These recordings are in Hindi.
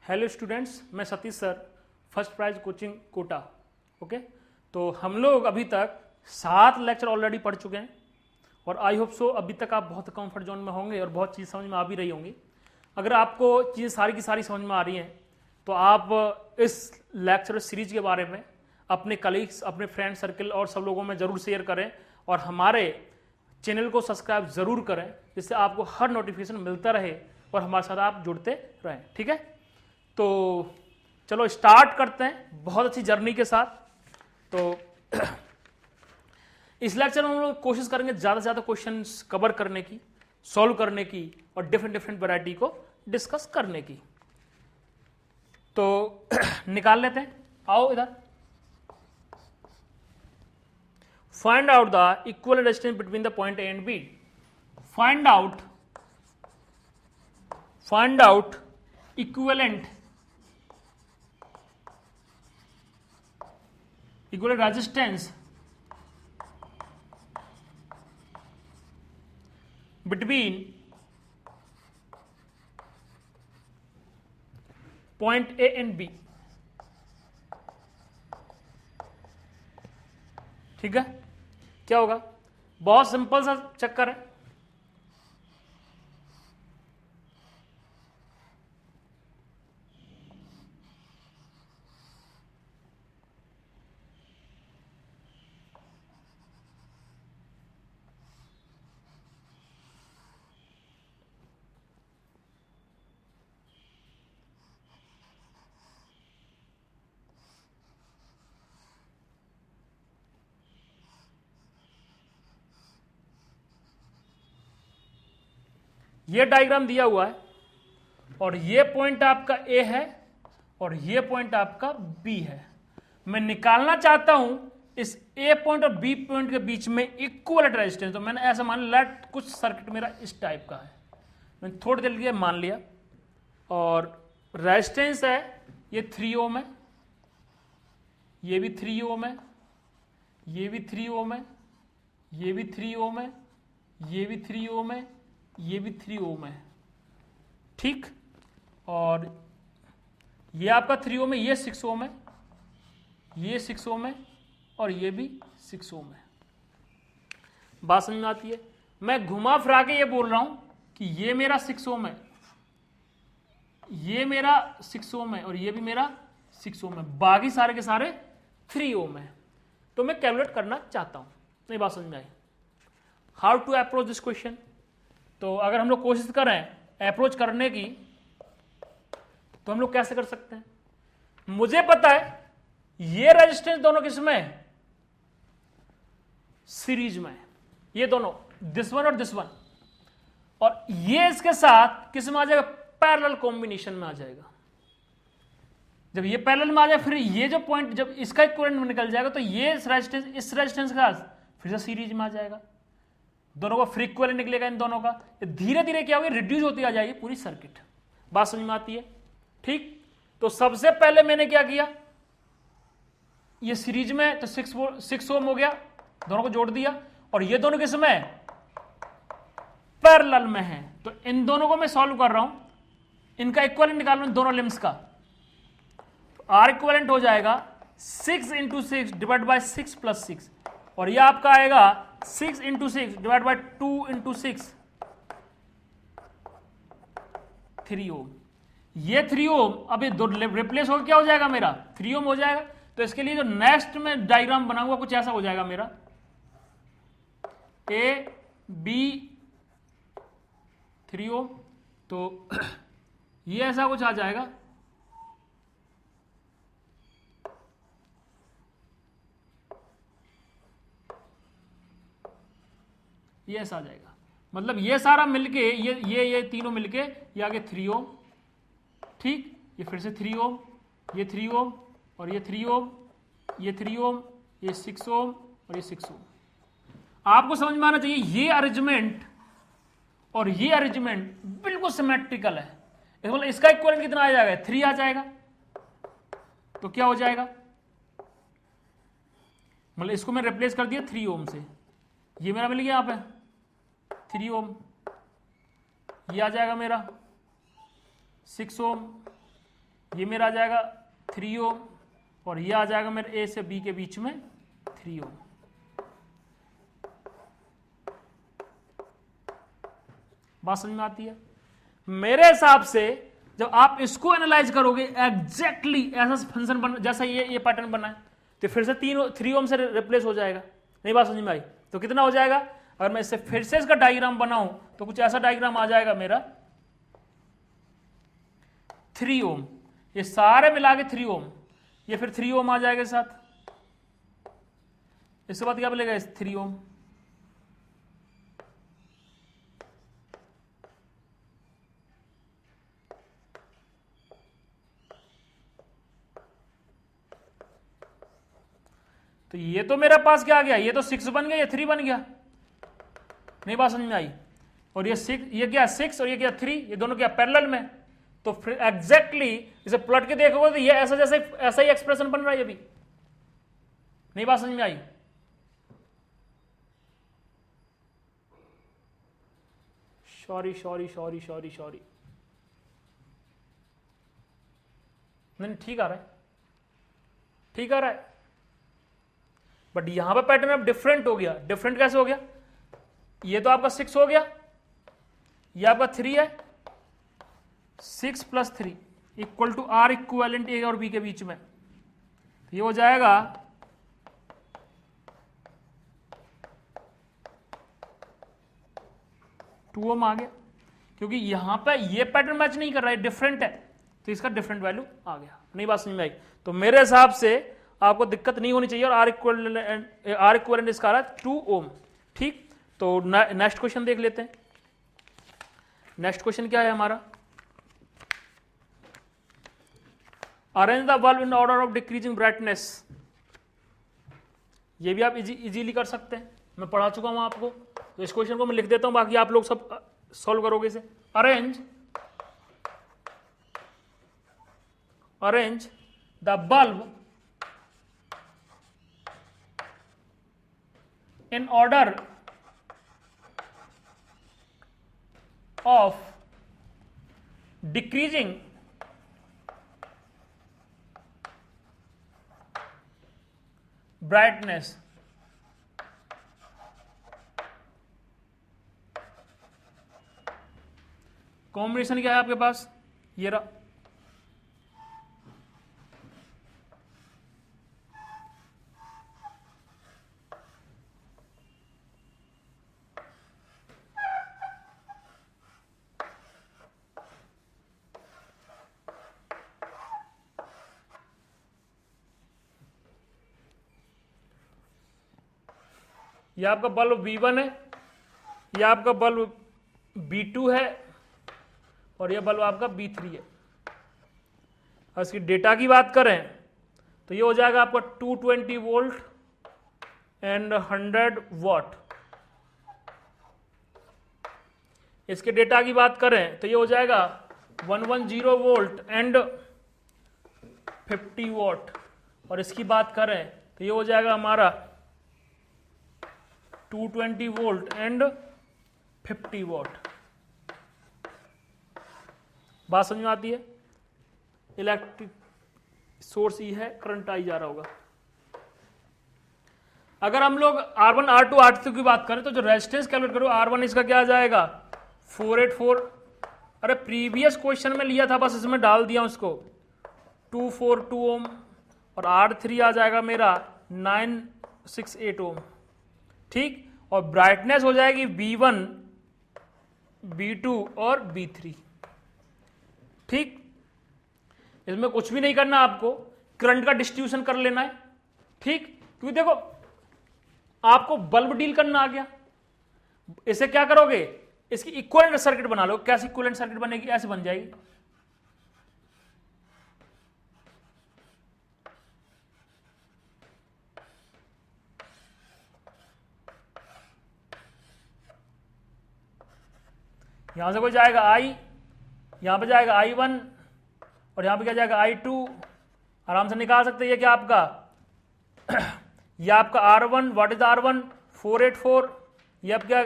हेलो स्टूडेंट्स, मैं Satish sir, first prize coaching Kota. Okay, तो हम लोग अभी तक 7 लेक्चर ऑलरेडी पढ़ चुके हैं और आई होप सो अभी तक आप बहुत कंफर्ट जोन में होंगे और बहुत चीज़ समझ में आ भी रही होंगी। अगर आपको चीज़ें सारी की सारी समझ में आ रही हैं तो आप इस लेक्चर सीरीज के बारे में अपने कलीग्स, अपने फ्रेंड सर्कल और सब लोगों में ज़रूर शेयर करें और हमारे चैनल को सब्सक्राइब ज़रूर करें, जिससे आपको हर नोटिफिकेशन मिलता रहे और हमारे साथ आप जुड़ते रहें। ठीक है, तो चलो स्टार्ट करते हैं बहुत अच्छी जर्नी के साथ। तो इस लेक्चर में हम लोग कोशिश करेंगे ज़्यादा से ज़्यादा क्वेश्चंस कवर करने की, सॉल्व करने की और डिफरेंट डिफरेंट वैरायटी को डिस्कस करने की। तो निकाल लेते हैं, आओ इधर। Find out the equal distance between the point A and B. Find out equivalent resistance between point A and B। ठीक है, क्या होगा? बहुत सिंपल सा चक्कर है। ये डायग्राम दिया हुआ है और ये पॉइंट आपका ए है और ये पॉइंट आपका बी है। मैं निकालना चाहता हूं इस ए पॉइंट और बी पॉइंट के बीच में इक्वल रेजिस्टेंस। तो मैंने ऐसा मान लिया, कुछ सर्किट मेरा इस टाइप का है, मैंने थोड़ी देर लिए मान लिया। और रेजिस्टेंस है ये 3 ओम है, ये भी 3 ओम है, ये भी 3 ओम है, ये भी 3 ओम है, ये भी 3 ओम है, ये भी 3 ओम है। ठीक, और ये आपका 3 ओम है, ये 6 ओम है, ये 6 ओम है और ये भी 6 ओम है। बात समझ में आती है? मैं घुमा फिरा के ये बोल रहा हूं कि ये मेरा 6 ओम है, ये मेरा 6 ओम है और ये भी मेरा 6 ओम है, बाकी सारे के सारे 3 ओम है। तो मैं कैलकुलेट करना चाहता हूं। नहीं बात समझ में आई? How to approach this question? तो अगर हम लोग कोशिश करें अप्रोच करने की तो हम लोग कैसे कर सकते हैं? मुझे पता है ये रेजिस्टेंस दोनों किसमें है? सीरीज में है, ये दोनों, दिस वन और दिस वन। और ये इसके साथ किस में आ जाएगा? पैरेलल कॉम्बिनेशन में आ जाएगा। जब ये पैरेलल में आ जाए फिर ये जो पॉइंट जब इसका इक्विवेलेंट निकल जाएगा तो ये इस रेजिस्टेंस का फिर से सीरीज में आ जाएगा। दोनों का फ्री इक्विवेलेंट निकलेगा इन दोनों का। धीरे धीरे क्या होगी? रिड्यूस होती आ जाएगी पूरी सर्किट। बात समझ में आती है? ठीक, तो सबसे पहले मैंने क्या किया, ये सीरीज में तो 6 ओम हो गया, दोनों को जोड़ दिया। और ये दोनों किस में है? पैरेलल में है। तो इन दोनों को मैं सॉल्व कर रहा हूं, इनका इक्विवेलेंट निकाल रहा हूं दोनों लिम्स का। तो आर इक्विवेलेंट हो जाएगा 6 × 6 डिवाइड बाय 6 + 6 और ये आपका आएगा 6 × 6 डिवाइड बाय 2 × 6 3 ओम। ये 3 ओम अब ये रिप्लेस होकर क्या हो जाएगा? मेरा 3 ओम हो जाएगा। तो इसके लिए जो नेक्स्ट में डायग्राम बनाऊंगा कुछ ऐसा हो जाएगा मेरा, ए बी 3 ओम। तो ये ऐसा कुछ आ जाएगा। ये ऐसा आ जाएगा, मतलब ये सारा मिलके ये तीनों मिलके ये आगे 3 ओम। ठीक, ये फिर से 3 ओम, ये 3 ओम और ये 3 ओम, ये 3 ओम, ये 6 ओम और ये 6 ओम। आपको समझ में आना चाहिए ये अरेंजमेंट और ये अरेंजमेंट बिल्कुल सिमेट्रिकल है। मतलब इसका इक्विवेलेंट कितना आ जाएगा? 3 आ जाएगा। तो क्या हो जाएगा? मतलब इसको मैं रिप्लेस कर दिया 3 ओम से, ये मेरा मिल गया यहाँ पे 3 ओम, ये आ जाएगा मेरा 6 ओम, ये मेरा आ जाएगा 3 ओम और ये आ जाएगा मेरे ए से बी के बीच में 3 ओम। बात समझ में आती है? मेरे हिसाब से जब आप इसको एनालाइज करोगे एग्जैक्टली ऐसा फंक्शन बन जैसा ये पैटर्न बना है, तो फिर से 3 ओम से रिप्लेस हो जाएगा। नहीं बात समझ में आई? तो कितना हो जाएगा? अगर मैं इससे फिर से इसका डायग्राम बनाऊं तो कुछ ऐसा डायग्राम आ जाएगा मेरा 3 ओम, ये सारे मिला के 3 ओम, ये फिर 3 ओम आ जाएगा साथ। इसके बाद क्या मिलेगा? 3 ओम। तो ये तो मेरे पास क्या आ गया? ये तो 6 बन गया, ये 3 बन गया। नहीं बात समझ में आई? और ये 6, ये क्या 6 और ये क्या 3, ये दोनों क्या पैरेलल में। तो फिर एग्जैक्टली इसे प्लॉट के देखोगे तो ये ऐसा जैसे ऐसा ही एक्सप्रेशन बन रहा है अभी। नहीं बात समझ में आई? Sorry sorry sorry sorry sorry, नहीं ठीक आ रहा है, ठीक आ रहा है, बट यहां पर पैटर्न अब डिफरेंट हो गया। डिफरेंट कैसे हो गया? ये तो आपका 6 हो गया, ये आपका 3 है, 6 + 3 इक्वल टू आर इक्विवेलेंट ए और बी के बीच में। ये हो जाएगा 2 ओम आ गया, क्योंकि यहां पे ये पैटर्न मैच नहीं कर रहा है, डिफरेंट है, तो इसका डिफरेंट वैल्यू आ गया। नहीं बात समझ में आई? तो मेरे हिसाब से आपको दिक्कत नहीं होनी चाहिए। और आर इक्विवेलेंट इसका आ रहा है 2 ओम। ठीक, तो नेक्स्ट क्वेश्चन देख लेते हैं। नेक्स्ट क्वेश्चन क्या है हमारा? Arrange the bulb in order of decreasing brightness. ये भी आप इजीली कर सकते हैं, मैं पढ़ा चुका हूं आपको। तो इस क्वेश्चन को मैं लिख देता हूं, बाकी आप लोग सब सॉल्व करोगे इसे। Arrange the bulb in order of decreasing brightness। Combination क्या है आपके पास? ये रहा। ये आपका बल्ब B1 है, ये आपका बल्ब B2 है और ये बल्ब आपका B3 है। और इसकी डेटा की बात करें तो ये हो जाएगा आपका 220 वोल्ट एंड 100 वॉट। इसके डेटा की बात करें तो ये हो जाएगा 110 वोल्ट एंड 50 वॉट। और इसकी बात करें तो ये हो जाएगा हमारा 220 वोल्ट एंड 50 वॉट। बात समझ में आती है? इलेक्ट्रिक सोर्स ही है, करंट आई जा रहा होगा। अगर हम लोग R1 R2 R3 की बात करें तो जो रेजिस्टेंस कैलकुलेट करो, R1 इसका क्या आ जाएगा 484। अरे प्रीवियस क्वेश्चन में लिया था, बस इसमें डाल दिया उसको 242 ओम। और R3 आ जाएगा मेरा 968 ओम। ठीक, और ब्राइटनेस हो जाएगी B1 B2 और B3। ठीक, इसमें कुछ भी नहीं करना आपको, करंट का डिस्ट्रीब्यूशन कर लेना है। ठीक, क्योंकि देखो आपको बल्ब डील करना आ गया। इसे क्या करोगे? इसकी इक्विवेलेंट सर्किट बना लो। कैसे इक्विवेलेंट सर्किट बनेगी? ऐसे बन जाएगी। यहां से कोई जाएगा I, यहां पे जाएगा I1 और यहां पे क्या जाएगा I2। आराम से निकाल सकते हैं। ये क्या आपका ये आपका R1, व्हाट इज R1 484। ये अब क्या,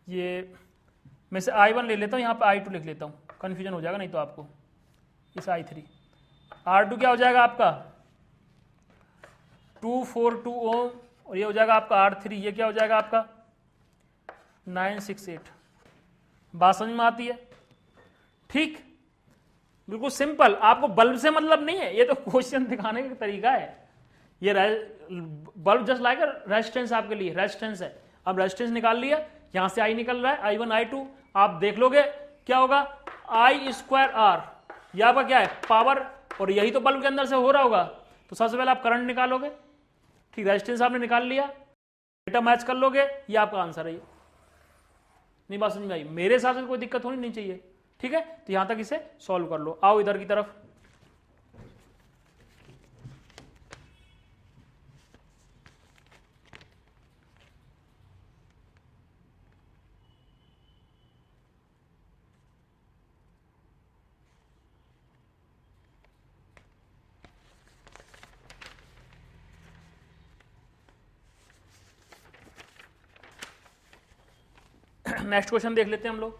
ये मैं से I1 ले लेता हूँ, यहाँ पे I2 लिख लेता हूँ, कन्फ्यूजन हो जाएगा नहीं तो आपको। इस I3 R2 क्या हो जाएगा आपका 242 ओम, और ये हो जाएगा आपका R3, ये क्या हो जाएगा आपका 968। बात समझ में आती है? ठीक, बिल्कुल सिंपल। आपको बल्ब से मतलब नहीं है, ये तो क्वेश्चन दिखाने का तरीका है। ये बल्ब जस्ट लाइक रेजिस्टेंस आपके लिए रेजिस्टेंस है। अब रेजिस्टेंस निकाल लिया, यहां से I निकल रहा है I1 I2, आप देख लोगे क्या होगा I²R, ये आपका क्या है पावर, और यही तो बल्ब के अंदर से हो रहा होगा। तो सबसे पहले आप करंट निकालोगे, ठीक, रेजिस्टेंस आपने निकाल लिया, डेटा मैच कर लोगे, ये आपका आंसर है। ये नहीं बात समझ में आई? मेरे हिसाब से कोई दिक्कत होनी नहीं चाहिए, ठीक है। तो यहां तक इसे सॉल्व कर लो। आओ इधर की तरफ, नेक्स्ट क्वेश्चन देख लेते हैं हम लोग।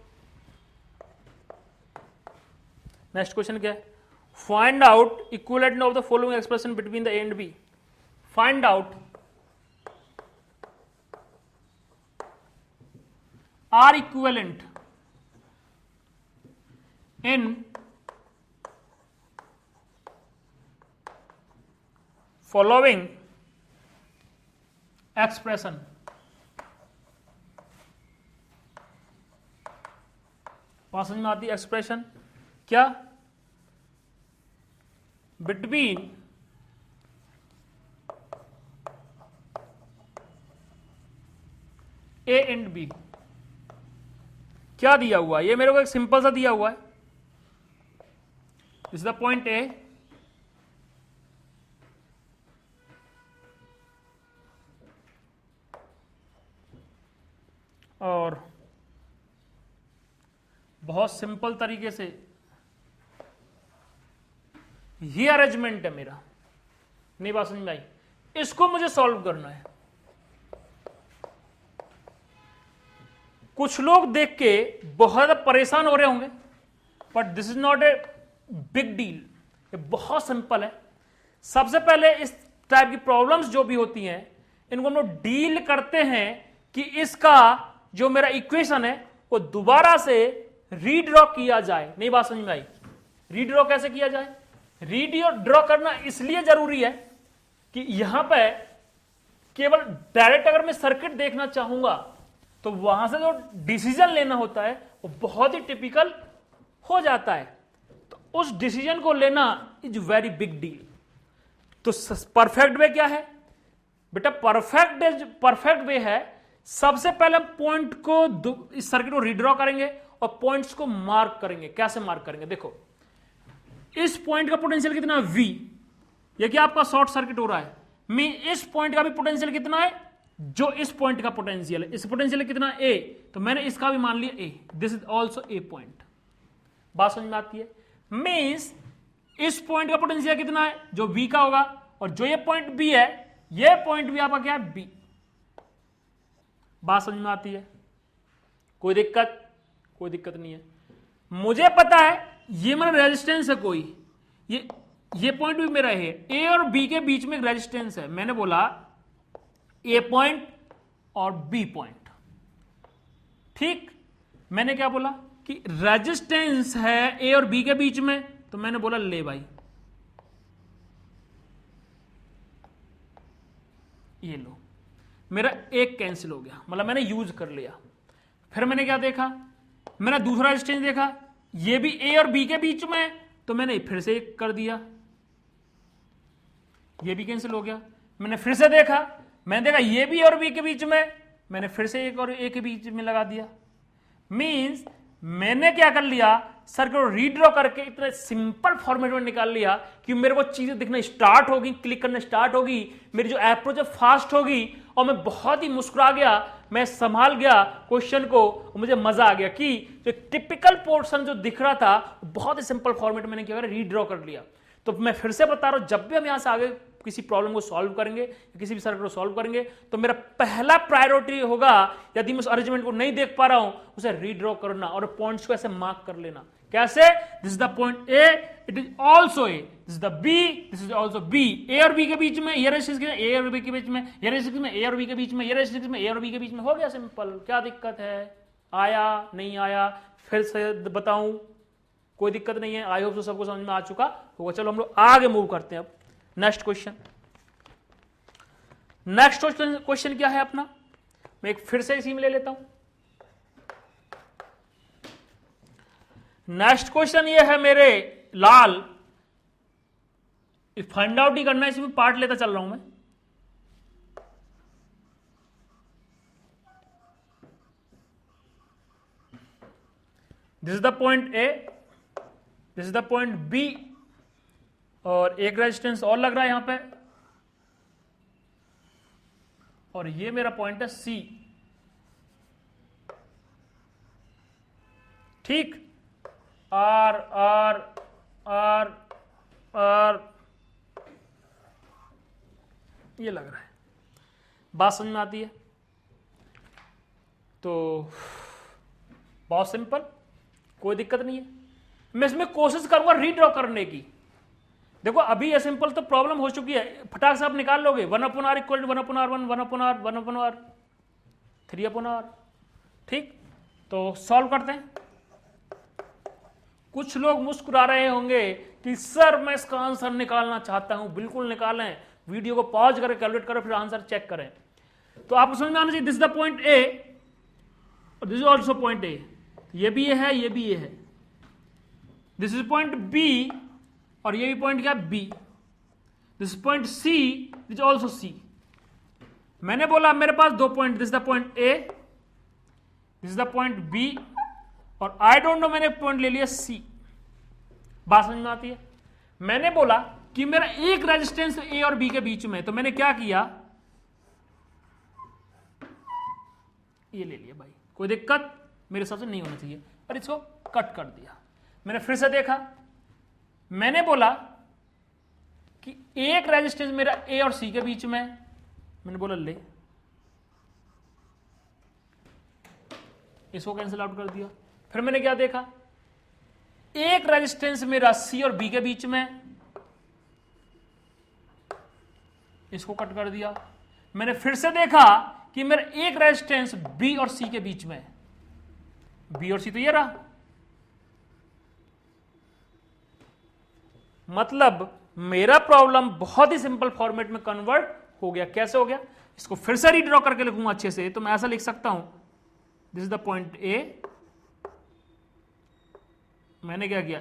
नेक्स्ट क्वेश्चन क्या है? Find out equivalent of the following expression between the A and B. Find out R equivalent in following expression. समझ में आती है एक्सप्रेशन क्या? Between A and B. क्या दिया हुआ है? ये मेरे को एक सिंपल सा दिया हुआ है, this is the point A, और बहुत सिंपल तरीके से ये अरेंजमेंट है मेरा। नहीं बात समझ में आई? इसको मुझे सॉल्व करना है। कुछ लोग देख के बहुत परेशान हो रहे होंगे, but this is not a big deal, ये बहुत सिंपल है। सबसे पहले इस टाइप की प्रॉब्लम्स जो भी होती हैं, इनको हम लोग डील करते हैं कि इसका जो मेरा इक्वेशन है वो दोबारा से रीड्रॉ किया जाए। नहीं बात समझ में आई? रीड्रॉ कैसे किया जाए? रीड्रॉ करना इसलिए जरूरी है कि यहां पे केवल डायरेक्ट अगर मैं सर्किट देखना चाहूंगा तो वहां से जो डिसीजन लेना होता है वो बहुत ही टिपिकल हो जाता है। तो उस डिसीजन को लेना इज वेरी बिग डील। तो परफेक्ट वे क्या है बेटा? परफेक्ट वे है, सबसे पहले पॉइंट को इस सर्किट को रीड्रॉ करेंगे और पॉइंट्स को मार्क करेंगे। कैसे मार्क करेंगे? देखो, इस पॉइंट का पोटेंशियल कितना V, ये क्या आपका शॉर्ट सर्किट हो रहा है। मैं इस पॉइंट का भी पोटेंशियल कितना है जो इस पॉइंट का पोटेंशियल है। इस पोटेंशियल कितना A, तो मैंने इसका भी मान लिया A, this is also A point. बात समझ में आती है? मीन्स इस पॉइंट का पोटेंशियल कितना है जो V का होगा, और जो ये पॉइंट B है, ये पॉइंट भी आपका क्या है B। बात समझ में आती है? कोई दिक्कत? कोई दिक्कत नहीं है। मुझे पता है ये मेरा रेजिस्टेंस है कोई, ये पॉइंट भी मेरा है, ए और बी के बीच में एक रेजिस्टेंस है। मैंने बोला ए पॉइंट और बी पॉइंट, ठीक। मैंने क्या बोला कि रेजिस्टेंस है ए और बी के बीच में, तो मैंने बोला ले भाई ये लो, मेरा एक कैंसिल हो गया, मतलब मैंने यूज कर लिया। फिर मैंने क्या देखा, मैंने दूसरा रेजिस्टेंस देखा, ये भी ए और बी के बीच में है, तो मैंने फिर से एक कर दिया, ये भी कैंसिल हो गया। मैंने फिर से देखा, मैंने देखा ये भी और बी के बीच में, मैंने फिर से एक और ए के बीच में लगा दिया। मींस मैंने क्या कर लिया, सर्किट को रीड्रॉ करके इतने सिंपल फॉर्मेट में निकाल लिया कि मेरे को चीजें दिखना स्टार्ट होगी, क्लिक करना स्टार्ट होगी, मेरी जो अप्रोच है फास्ट होगी, और मैं बहुत ही मुस्कुरा गया, मैं संभाल गया क्वेश्चन को, और मुझे मजा आ गया कि जो टिपिकल पोर्शन जो दिख रहा था बहुत ही सिंपल फॉर्मेट मैंने क्या करा, रीड्रॉ कर लिया। तो मैं फिर से बता रहा हूं, जब भी हम यहां से आगे किसी प्रॉब्लम को सॉल्व करेंगे या किसी भी सर्किट को सॉल्व करेंगे तो मेरा पहला प्रायोरिटी होगा, यदि मैं उस अरेंजमेंट को नहीं देख पा रहा हूं, उसे रीड्रॉ करना और पॉइंट्स को ऐसे मार्क कर लेना। कैसे? This is the point A, it is also A, this is the B, this is also B. A और बी के बीच में, ये रेजिस्टेंस ए और बी के बीच में, ये रेजिस्टेंस में ए और बी के बीच में, ये रेजिस्टेंस में ए और बी के बीच में। हो गया सिंपल। क्या दिक्कत है? आया नहीं आया? फिर से बताऊं, कोई दिक्कत नहीं है। आई होप तो सबको समझ में आ चुका होगा। चलो हम लोग आगे मूव करते हैं। अब नेक्स्ट क्वेश्चन, नेक्स्ट क्वेश्चन क्या है अपना? मैं एक फिर से इसी में ले लेता हूं। नेक्स्ट क्वेश्चन ये है मेरे लाल, फाइंड आउट ही करना है, इसमें पार्ट लेता चल रहा हूं मैं। This is the point A, this is the point B, और एक रेजिस्टेंस और लग रहा है यहां पे, और ये मेरा पॉइंट है सी। ठीक, आर आर आर आर, ये लग रहा है। बात समझ में आती है? तो बहुत सिंपल, कोई दिक्कत नहीं है। मैं इसमें कोशिश करूंगा रीड्रॉ करने की। देखो अभी ये सिंपल तो प्रॉब्लम हो चुकी है, फटाक से आप निकाल लोगे। 1/r equal to 1/r 1, 1/r 1/r 3/r। ठीक, तो सॉल्व करते हैं। कुछ लोग मुस्कुरा रहे होंगे कि सर मैं इसका आंसर निकालना चाहता हूं। बिल्कुल निकालें, वीडियो को पॉज करके कैलकुलेट करो, फिर आंसर चेक करें। तो आपको समझ में आना चाहिए, this is the point A और this is also point A. ये भी ये है, ये भी ये है। दिस इज पॉइंट बी और ये भी पॉइंट क्या? B. This point C, this also C. मैंने बोला मेरे पास दो point, this the point A, this is the point B, और आई डोंट नो मैंने पॉइंट ले लिया सी। बात समझ में आती है? मैंने बोला कि मेरा एक रेजिस्टेंस ए और बी के बीच में, तो मैंने क्या किया, ये ले लिया भाई। कोई दिक्कत मेरे हिसाब से नहीं होना चाहिए, पर इसको कट कर दिया। मैंने फिर से देखा, मैंने बोला कि एक रेजिस्टेंस मेरा ए और सी के बीच में, मैंने बोला ले, इसको कैंसिल आउट कर दिया। फिर मैंने क्या देखा, एक रेजिस्टेंस मेरा सी और बी के बीच में, इसको कट कर दिया। मैंने फिर से देखा कि मेरा एक रेजिस्टेंस बी और सी के बीच में, बी और सी तो ये रहा। मतलब मेरा प्रॉब्लम बहुत ही सिंपल फॉर्मेट में कन्वर्ट हो गया। कैसे हो गया? इसको फिर से रीड्रॉ करके लिखूंगा अच्छे से, तो मैं ऐसा लिख सकता हूं, दिस इज द पॉइंट ए। मैंने क्या किया,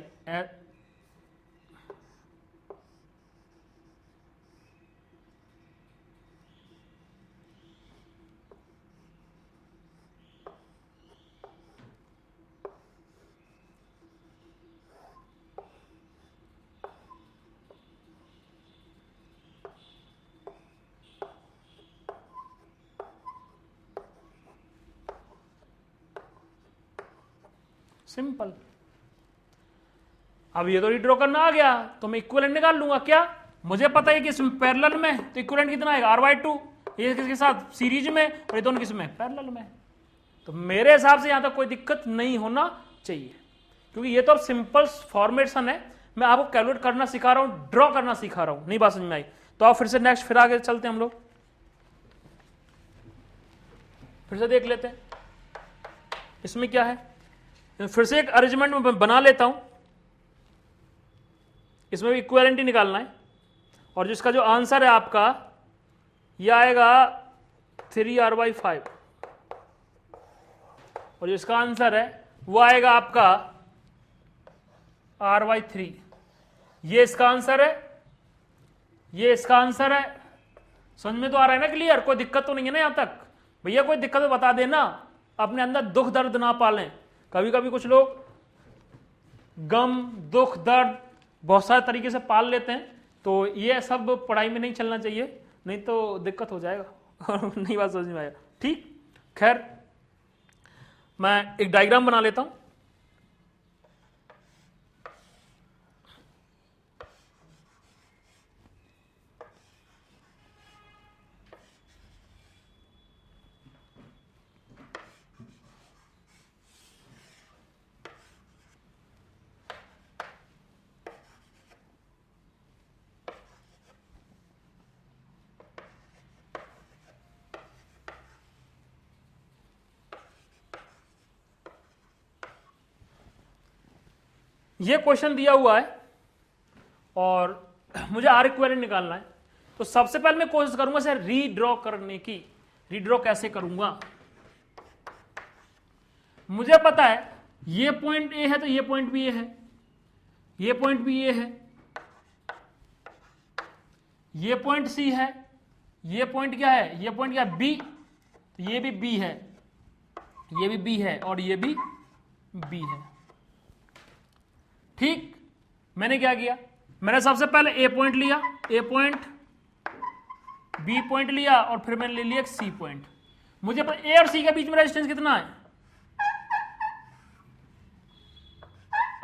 सिंपल। अब ये तो रीड्रॉ करना आ गया, तो मैं इक्विवेलेंट निकाल लूंगा। क्या मुझे पता है कि इसमें पैरेलल में, तो इक्विवेलेंट कितना आएगा, r/2। ये किसके साथ? सीरीज में, और ये दोनों किसमें? पैरेलल में। तो मेरे हिसाब से यहां तक कोई दिक्कत नहीं होना चाहिए, क्योंकि ये तो अब सिंपल फॉर्मेशन है। मैं आपको कैलकुलेट करना सिखा रहा हूं, ड्रॉ करना सिखा रहा हूं। नहीं बात समझ में आई? तो आप फिर से नेक्स्ट, फिर आगे चलते हैं हम लोग, फिर से देख लेते हैं इसमें क्या है। फिर से एक अरेंजमेंट में बना लेता हूं, इसमें भी इक्विवेलेंट ही निकालना है, और जिसका जो आंसर है आपका ये आएगा 3r/5, और जिसका आंसर है वो आएगा आपका r/3। ये इसका आंसर है, ये इसका आंसर है। समझ में तो आ रहा है ना? क्लियर? कोई दिक्कत तो नहीं है ना यहां तक? भैया कोई दिक्कत तो बता देना, अपने अंदर दुख दर्द ना पालें। कभी कभी कुछ लोग गम, दुख, दर्द बहुत सारे तरीके से पाल लेते हैं, तो ये सब पढ़ाई में नहीं चलना चाहिए, नहीं तो दिक्कत हो जाएगा। नहीं बात समझ में आया? ठीक, खैर मैं एक डायग्राम बना लेता हूं। ये क्वेश्चन दिया हुआ है और मुझे आर इक्विवेलेंट निकालना है। तो सबसे पहले मैं कोशिश करूंगा सर रीड्रॉ करने की। रीड्रॉ कैसे करूंगा? मुझे पता है ये पॉइंट ए है तो ये पॉइंट भी ए है, ये पॉइंट भी ए है, ये पॉइंट सी है, ये पॉइंट क्या है? ये पॉइंट क्या? बी। ये भी बी है, ये भी बी है और ये भी बी है। ठीक, मैंने क्या किया? मैंने सबसे पहले ए पॉइंट लिया, ए पॉइंट, बी पॉइंट लिया और फिर मैंने ले लिया एक सी पॉइंट। मुझे ए और सी के बीच में रेजिस्टेंस कितना है?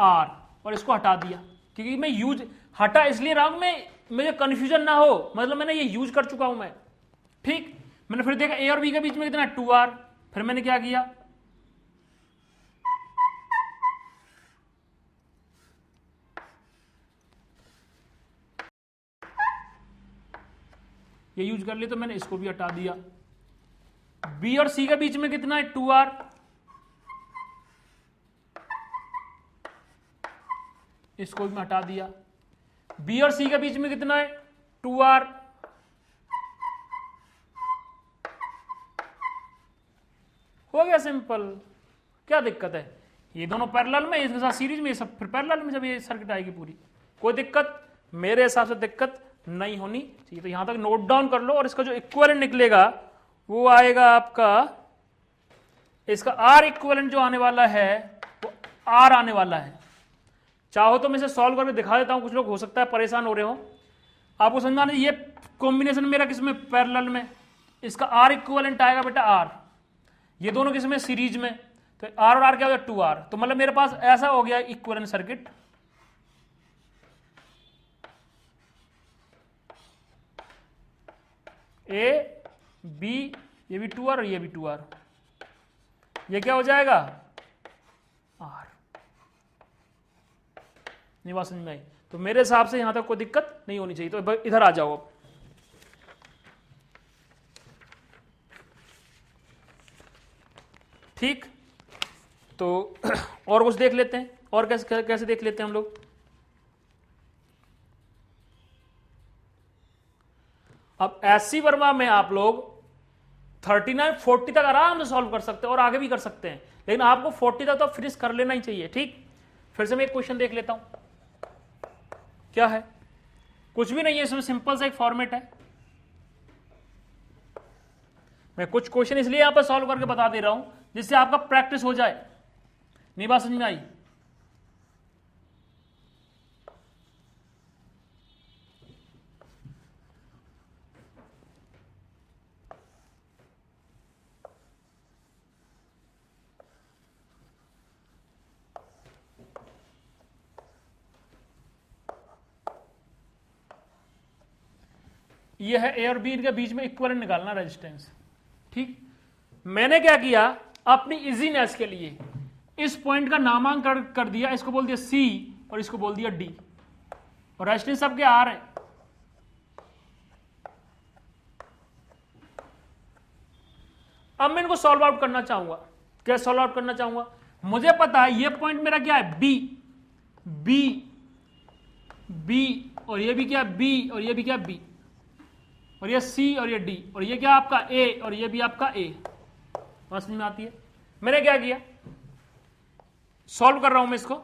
आर, और इसको हटा दिया क्योंकि मैं यूज हटा इसलिए रहा हूं मैं, मुझे कंफ्यूजन ना हो, मतलब मैंने ये यूज कर चुका हूं मैं। ठीक, मैंने फिर देखा ए और बी के बीच में कितना? 2r। फिर मैंने क्या किया? ये यूज कर लिया तो मैंने इसको भी हटा दिया। बी और सी के बीच में कितना है? 2r। इसको भी मैं हटा दिया। बी और सी के बीच में कितना है? 2r। हो गया सिंपल। क्या दिक्कत है? ये दोनों पैरेलल में, इसके साथ सीरीज में, ये सब फिर पैरेलल में जब ये सर्किट आएगी पूरी, कोई दिक्कत मेरे हिसाब से दिक्कत नहीं होनी चाहिए। तो यहां तक नोट डाउन कर लो और इसका जो इक्विवेलेंट निकलेगा वो आएगा आपका, इसका आर इक्विवेलेंट जो आने वाला है वो आर आने वाला है। चाहो तो मैं इसे सॉल्व करके दिखा देता हूं, कुछ लोग हो सकता है परेशान हो रहे हो। आपको समझाना, ये कॉम्बिनेशन मेरा किसमें? पैरेलल में। इसका आर इक्विवेलेंट आएगा बेटा आर। ये दोनों किसमें? सीरीज में। तो आर और आर क्या हो गया? 2r। तो मतलब मेरे पास ऐसा हो गया इक्विवेलेंट सर्किट। ए बी, ये भी 2r और ये भी 2r, ये क्या हो जाएगा? आर। नहीं बात समझ में आई? तो मेरे हिसाब से यहां तक कोई दिक्कत नहीं होनी चाहिए। तो इधर आ जाओ अब। ठीक, तो और कुछ देख लेते हैं, और कैसे कैसे देख लेते हैं हम लोग। अब एससी वर्मा में आप लोग 39 40 तक आराम से सॉल्व कर सकते हैं और आगे भी कर सकते हैं, लेकिन आपको 40 तक तो फिनिश कर लेना ही चाहिए। ठीक, फिर से मैं एक क्वेश्चन देख लेता हूं। क्या है? कुछ भी नहीं है इसमें, सिंपल सा एक फॉर्मेट है। मैं कुछ क्वेश्चन इसलिए यहां पर सॉल्व करके बता दे रहा हूं जिससे आपका प्रैक्टिस हो जाए। नहीं बात समझ में आई? ये है ए और बी के बीच में इक्विवेलेंट निकालना रेजिस्टेंस। ठीक, मैंने क्या किया? अपनी इजीनेस के लिए इस पॉइंट का नामांकन कर दिया, इसको बोल दिया सी और इसको बोल दिया डी, और रेजिस्टेंस सबके आर है। अब मैं इनको सॉल्व आउट करना चाहूंगा। क्या सॉल्व आउट करना चाहूंगा? मुझे पता है ये पॉइंट मेरा क्या है? बी, बी, बी, और ये भी क्या? बी, और ये भी क्या? बी, और ये सी और ये डी, और ये क्या आपका ए, और ये भी आपका ए। समझ में आती है? मैंने क्या किया? सॉल्व कर रहा हूं मैं इसको।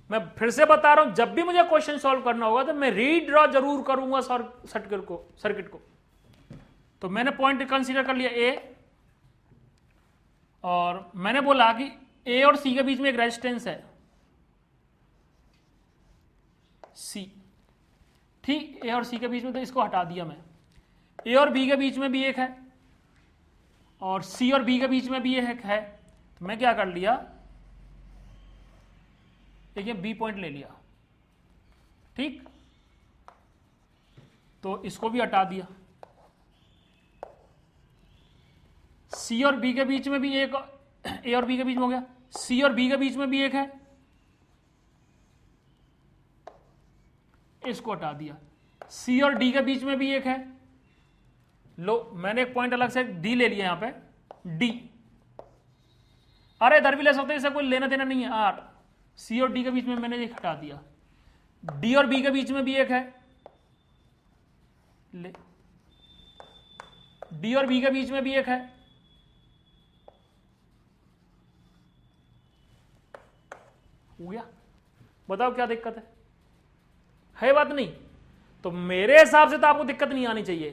मैं फिर से बता रहा हूं, जब भी मुझे क्वेश्चन सॉल्व करना होगा तो मैं रीड्रॉ जरूर करूंगा सर्किट को। तो मैंने पॉइंट कंसीडर कर लिया ए, और मैंने बोला कि ए और सी के बीच में एक रेजिस्टेंस है सी। ठीक, ए और सी के बीच में, तो इसको हटा दिया मैं। ए और बी के बीच में भी एक है और सी और बी के बीच में भी एक है। तो मैं क्या कर लिया? एक ये बी पॉइंट ले लिया। ठीक, तो इसको भी हटा दिया। सी और बी के बीच में भी एक, ए और बी के बीच में हो गया। सी और बी के बीच में भी एक है, इसको हटा दिया। सी और डी के बीच में भी एक है। लो, मैंने एक पॉइंट अलग से डी ले लिया यहां पे, डी। अरे इधर भी ले सकते हैं, इससे कोई लेना देना नहीं है। आर सी और डी के बीच में मैंने एक हटा दिया, डी और बी के बीच में भी एक है, ले डी और बी के बीच में भी एक है, हो गया। बताओ क्या दिक्कत है बात नहीं? तो मेरे हिसाब से तो आपको दिक्कत नहीं आनी चाहिए।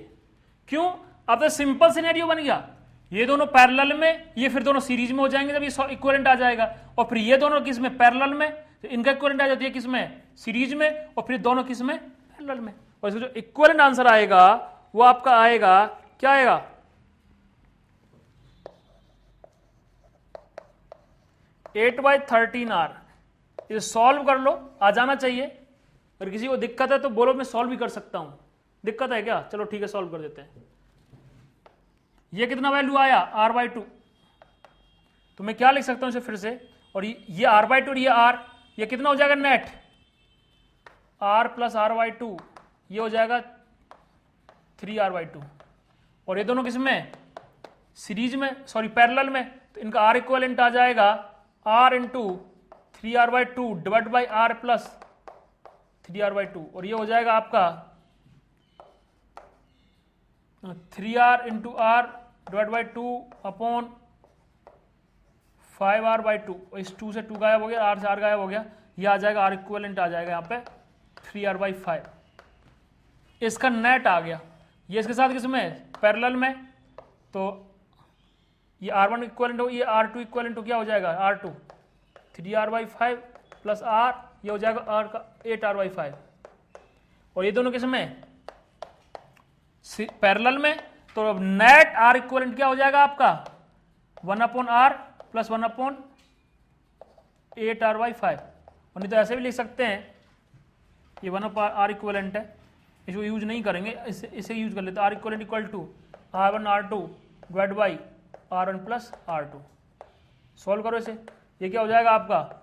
क्यों? अब तो सिंपल सिनेरियो बन गया, ये दोनों पैरेलल में, ये फिर दोनों सीरीज में हो जाएंगे जब ये इक्विवेलेंट आ जाएगा, और फिर ये दोनों किस में? पैरेलल में, तो इनका इक्विवेलेंट आ जाती है किस में? सीरीज में, और फिर दोनों किस में? पैरेलल में। और इसका जो इक्विवेलेंट आंसर आएगा वो आपका आएगा, क्या आएगा? 8/13R। इसे सॉल्व कर लो, आ जाना चाहिए। अगर किसी को दिक्कत है तो बोलो, मैं सॉल्व भी कर सकता हूं। दिक्कत है क्या? चलो ठीक है, सॉल्व कर देते हैं। ये कितना वैल्यू आया? R/2। तो मैं क्या लिख सकता हूं इसे फिर से, और ये R/2 और ये R, ये कितना हो जाएगा नेट? R + R/2, ये हो जाएगा 3R/2। और ये दोनों किस में? सीरीज में, सॉरी पैरेलल में। तो इनका R इक्विवेलेंट आ जाएगा R × 3R/2 divide by R + 3R/2, और ये हो जाएगा आपका 3R × R divide by 2 upon 5R/2। इस 2 से 2 गायब हो गया, R से R गायब हो गया, ये आ जाएगा R इक्विवेलेंट आ जाएगा यहाँ पे 3R/5। इसका नेट आ गया। ये इसके साथ किसमें? पैरेलल में। तो ये R1 इक्विवेलेंट हो, ये R2 इक्विवेलेंट हो, क्या हो जाएगा? R2 3R/5 प्लस R, ये हो जाएगा R का 8R/5। और ये दोनों किसमें? पैरेलल में। तो अब नेट R इक्विवेलेंट क्या हो जाएगा आपका? 1/R plus 1/8R/5। और नहीं तो ऐसे भी लिख सकते हैं, ये 1/R इक्विवेलेंट है, इसको यूज नहीं करेंगे, इसे यूज कर लेते हैं। R equivalent equal to R1 R2 divide by R1 plus R2। Solve करो इसे, ये क्या हो जाएगा आपका?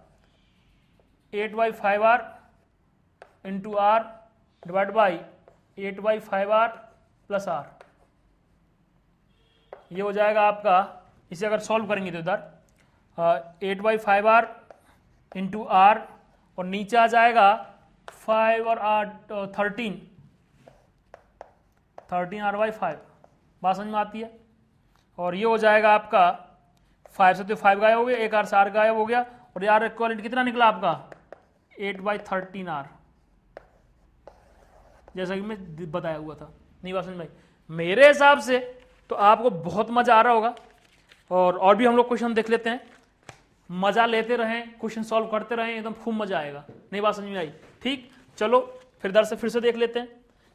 8/5R into R divide by 8/5R plus R, ये हो जाएगा आपका। इसे अगर सॉल्व करेंगे तो इधर 8/5R इंटू R, और नीचे आ जाएगा 5 और R 13R/5। बात समझ में आती है? और ये हो जाएगा आपका 5 से तो 5 गायब हो गया, एक R से R गायब हो गया, और यार इक्विवेलेंट कितना निकला आपका? 8/13R, जैसा कि मैं बताया हुआ था। नहीं बात समझ में? मेरे हिसाब से तो आपको बहुत मजा आ रहा होगा, और भी हम लोग क्वेश्चन देख लेते हैं, मजा लेते रहें, क्वेश्चन सॉल्व करते रहें, एकदम खूब मजा आएगा। नहीं बात समझ में आई? ठीक, चलो फिर दर से फिर से देख लेते हैं,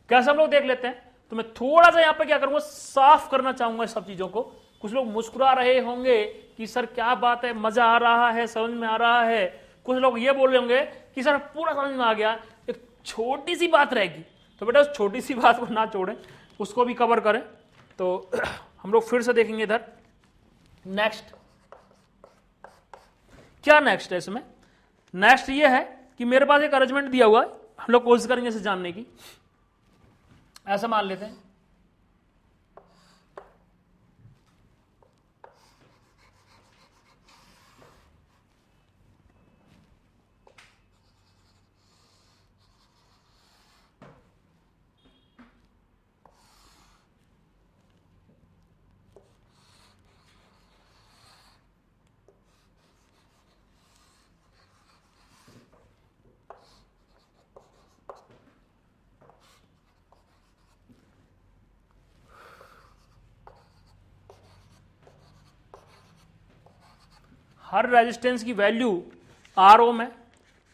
कैसे हम लोग देख लेते हैं। तो मैं थोड़ा सा यहाँ पे क्या करूंगा, साफ करना चाहूंगा सब चीजों को। कुछ लोग मुस्कुरा रहे होंगे कि सर क्या बात है, मजा आ रहा है, समझ में आ रहा है। कुछ लोग ये बोल रहे होंगे कि सर पूरा समझ में आ गया, एक छोटी सी बात रहेगी। तो बेटा उस छोटी सी बात को ना छोड़ें, उसको भी कवर करें। तो हम लोग फिर से देखेंगे इधर। नेक्स्ट क्या नेक्स्ट है इसमें? नेक्स्ट ये है कि मेरे पास एक अरेंजमेंट दिया हुआ है, हम लोग कोशिश करेंगे इसे जानने की। ऐसा मान लेते हैं, हर रेजिस्टेंस की वैल्यू आर ओम है,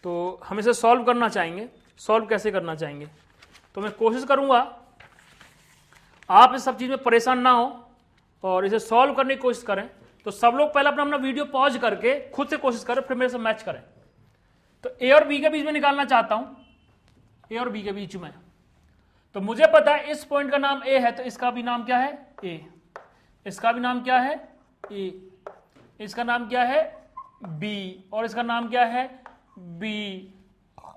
तो हम इसे सॉल्व करना चाहेंगे। सॉल्व कैसे करना चाहेंगे? तो मैं कोशिश करूंगा आप इस सब चीज में परेशान ना हो और इसे सॉल्व करने की कोशिश करें। तो सब लोग पहले अपना वीडियो पॉज करके खुद से कोशिश करें, फिर मेरे से मैच करें। तो ए और बी के बीच में निकालना चाहता हूं, ए और बी के बीच में। तो मुझे पता है इस पॉइंट का नाम ए है, तो इसका भी नाम क्या है? ए। इसका भी नाम क्या है? ए। इसका नाम क्या है? बी। और इसका नाम क्या है? बी।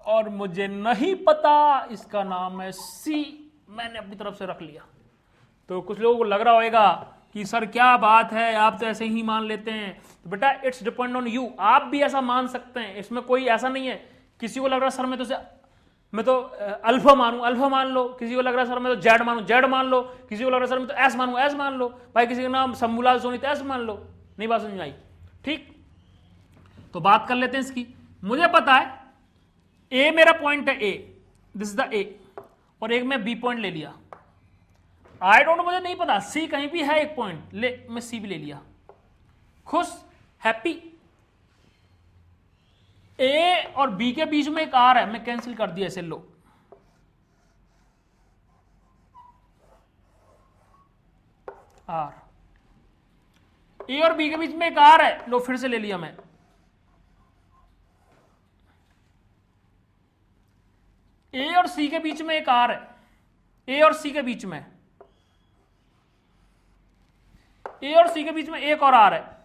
और मुझे नहीं पता इसका नाम है सी। मैंने अपनी तरफ से रख लिया। तो कुछ लोगों को लग रहा होगा कि सर क्या बात है, आप तो ऐसे ही मान लेते हैं। तो बेटा इट्स डिपेंड ऑन यू, आप भी ऐसा मान सकते हैं, इसमें कोई ऐसा नहीं है। किसी को लग रहा है सर मैं तो अल्फा मानूं, अल्फा मान लो। किसी को लग रहा है सर मैं तो जेड मानूं, जेड मान लो। किसी को लग रहा है सर मैं तो एस मानूं, एस मान लो। भाई किसी का नाम शंभूलाल सोनी तो एस मान लो। नहीं बात समझ में आई? ठीक, तो बात कर लेते हैं इसकी। मुझे पता है ए मेरा पॉइंट है, ए दिस इज द ए, और एक मैं बी पॉइंट ले लिया। आई डोंट, मुझे नहीं पता सी कहीं भी है एक पॉइंट, ले मैं सी भी ले लिया। खुश, हैप्पी। ए और बी के बीच में एक आर है, मैं कैंसिल कर दिया इसे, लो आर। ए और बी के बीच में एक आर है, लो फिर से ले लिया मैं। ए और सी के बीच में एक आर है, ए और सी के बीच में, ए और सी के बीच में एक और आर है,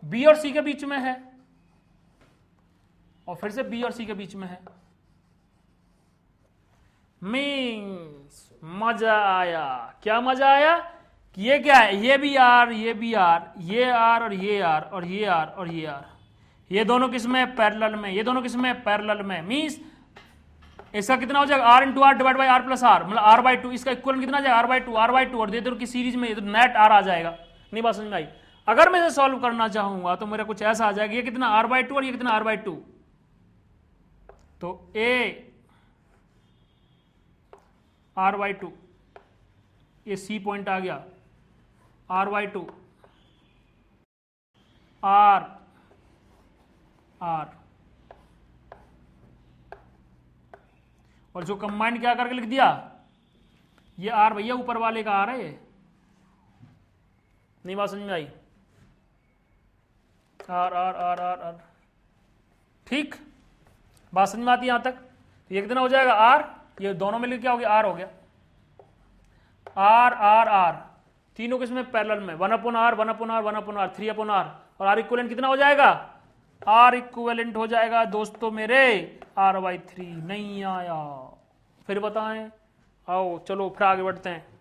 बी और सी के बीच में है, और फिर से बी और सी के बीच में है। मीन्स मजा आया। क्या मजा आया? कि ये क्या है, ये भी आर, ये भी आर, ये आर और ये आर और ये आर और ये आर, ये दोनों किसमें? पैरेलल में। ये दोनों किसमें? पैरेलल में। मीन्स इसका कितना हो जाएगा? R into R divide by R plus R, मतलब आर बाई टू। इसका इक्वल कितना जाएगा? R by two, R by two, और ये दोनों की सीरीज में ये तो नेट आर आ जाएगा। नहीं बात समझ में आई? अगर मैं इसे सॉल्व करना चाहूंगा तो मेरा कुछ ऐसा आ जाएगा, ये कितना आर बाई टू और ये कितना आर बाई टू। तो ए आर बाई टू, ये सी पॉइंट आ गया, R by two, R R, और जो कंबाइंड क्या करके लिख दिया, ये आर भैया ऊपर वाले का आर है ये। नहीं बात समझ में आई? आर आर आर आर आर, ठीक, बात समझ में आती है यहां तक? तो ये कितना हो जाएगा? आर, ये दोनों मिलकर क्या हो गया? आर हो गया। आर आर आर, तीनों किसमें? पैरेलल में। 1 upon R, 1 upon R, 1 upon R, 3 upon R, और आर इक्विवेलेंट कितना हो जाएगा? आर इक्विवेलेंट हो जाएगा दोस्तों मेरे आर बाई 3। नहीं आया? फिर बताएं। आओ चलो फिर आगे बढ़ते हैं।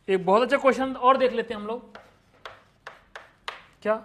एक बहुत अच्छा क्वेश्चन और देख लेते हैं हम लोग। क्या?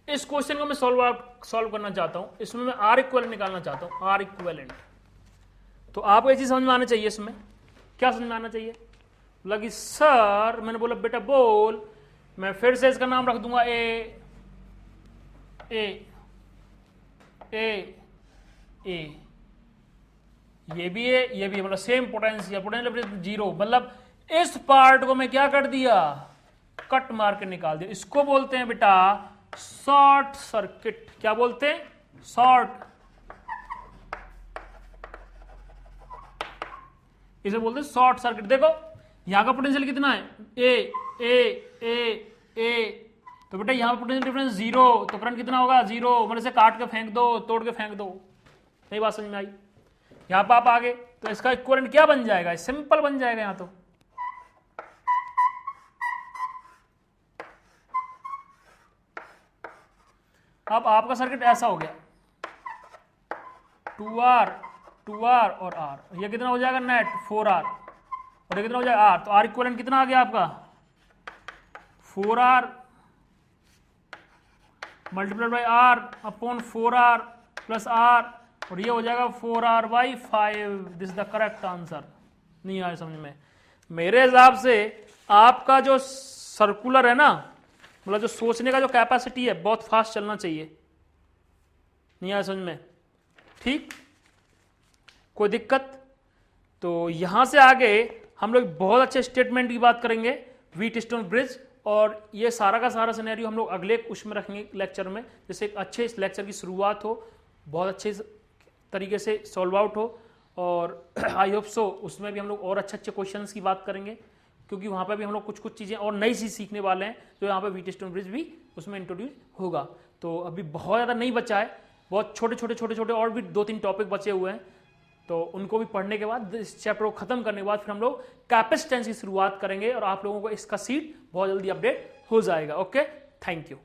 इस क्वेश्चन को मैं सॉल्व करना चाहता हूं, इसमें मैं आर इक्विवेलेंट निकालना चाहता हूं, आर इक्विवेलेंट। तो आपको ये चीज समझ में आना चाहिए। इसमें क्या समझ में आना चाहिए? लगी सर, मैंने बोला बेटा बोल, मैं फिर से इसका नाम रख दूंगा ए ए ए ए, ये भी है, ये भी है, मतलब सेम पोटेंशियल, पोटेंशियल जीरो। मतलब इस पार्ट को मैं क्या कर दिया? कट मार के निकाल दिया। इसको बोलते हैं बेटा शॉर्ट सर्किट। क्या बोलते हैं? शॉर्ट, इसे बोलते हैं शॉर्ट सर्किट। देखो यहां का पोटेंशियल कितना है? ए ए ए ए, तो बेटा यहां पर पोटेंशियल डिफरेंस जीरो, तो करंट कितना होगा? जीरो। मतलब इसे काट के फेंक दो, तोड़ के फेंक दो। नहीं बात समझ में आई? यहां पर आप आगे तो इसका इक्विवेलेंट क्या बन जाएगा? सिंपल बन जाएगा यहां तो। अब आपका सर्किट ऐसा हो गया, 2R और R, ये कितना हो जाएगा नेट? 4R, और ये कितना हो जाएगा? R। तो R इक्विवेलेंट कितना आ गया आपका? 4R multiplied by R upon 4R plus R, और ये हो जाएगा 4R by 5। This the correct answer. नहीं आया समझ में? मेरे हिसाब से आपका जो सर्कुलर है ना, मतलब जो सोचने का जो कैपेसिटी है, बहुत फास्ट चलना चाहिए। नहीं आया समझ में? ठीक, कोई दिक्कत? तो यहाँ से आगे हम लोग बहुत अच्छे स्टेटमेंट की बात करेंगे, व्हीटस्टोन ब्रिज, और ये सारा का सारा सिनेरियो हम लोग अगले उसमें रखेंगे लेक्चर में, जैसे एक अच्छे इस लेक्चर की शुरुआत हो, बहुत अच्छे तरीके से सॉल्व आउट हो, और आई होप सो उसमें भी हम लोग और अच्छे अच्छे क्वेश्चंस की बात करेंगे, क्योंकि वहाँ पे भी हम लोग कुछ कुछ चीज़ें और नई चीज़ सीखने वाले हैं, तो यहाँ पे व्हीटस्टोन ब्रिज भी उसमें इंट्रोड्यूस होगा। तो अभी बहुत ज़्यादा नहीं बचा है, बहुत छोटे छोटे और भी 2-3 टॉपिक बचे हुए हैं, तो उनको भी पढ़ने के बाद, इस चैप्टर को खत्म करने के बाद फिर हम लोग कैपेसिटेंस की शुरुआत करेंगे, और आप लोगों को इसका सीट बहुत जल्दी अपडेट हो जाएगा। Okay, thank you.